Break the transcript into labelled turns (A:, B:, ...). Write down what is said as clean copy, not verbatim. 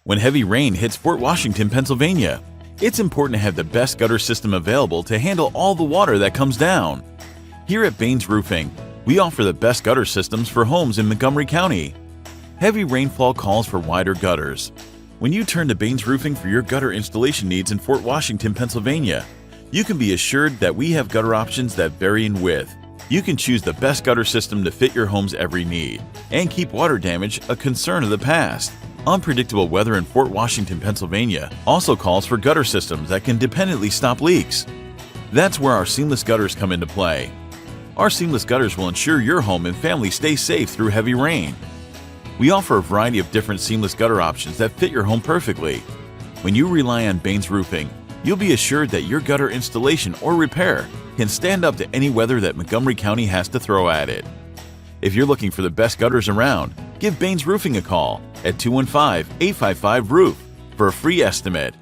A: When heavy rain hits Fort Washington, Pennsylvania, it's important to have the best gutter system available to handle all the water that comes down. Here at Baines Roofing, we offer the best gutter systems for homes in Montgomery County. Heavy rainfall calls for wider gutters. When you turn to Baines Roofing for your gutter installation needs in Fort Washington, Pennsylvania, you can be assured that we have gutter options that vary in width. You can choose the best gutter system to fit your home's every need and keep water damage a concern of the past. Unpredictable weather in Fort Washington, Pennsylvania also calls for gutter systems that can dependently stop leaks. That's where our seamless gutters come into play. Our seamless gutters will ensure your home and family stay safe through heavy rain. We offer a variety of different seamless gutter options that fit your home perfectly. When you rely on Baines Roofing, you'll be assured that your gutter installation or repair can stand up to any weather that Montgomery County has to throw at it. If you're looking for the best gutters around, give Baines Roofing a call at 215-855-ROOF for a free estimate.